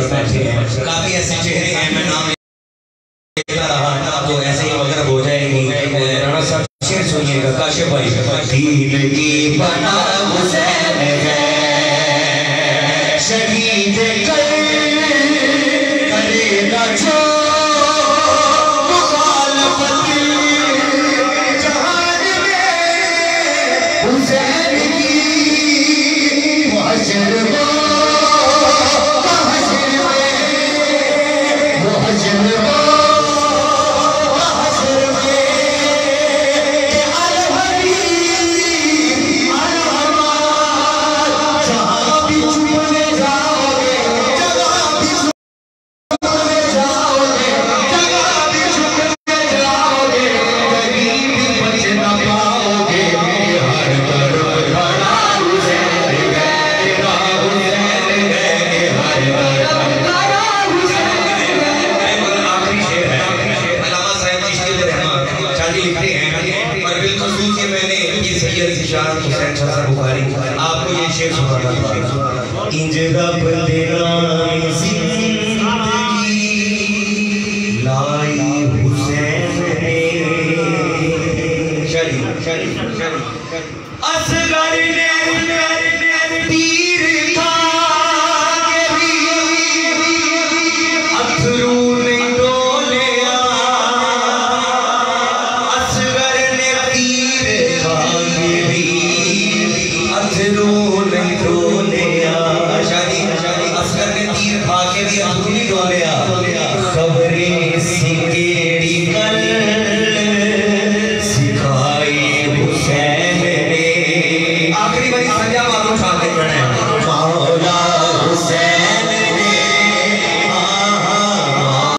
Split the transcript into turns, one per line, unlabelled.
बैठे हैं, काफी ऐसे चेहरे हैं, मैं नाम लेता रहा तो ऐसे ही मगरब हो जाएगी। राणा साहब शेर सुनिएगा, काशिफ भाई। दीन की बना हुसैन है, शहीद करेगा जो मुखालफत जहान में हुसैन की मुहशर आपको ये शेर सुनाना था। इंज रब तेरा जिंदगी लाई हुसैन ने, असगर ने तीर था के भी अथरू ने डोलिया, असगर ने तीर था के भी अथरू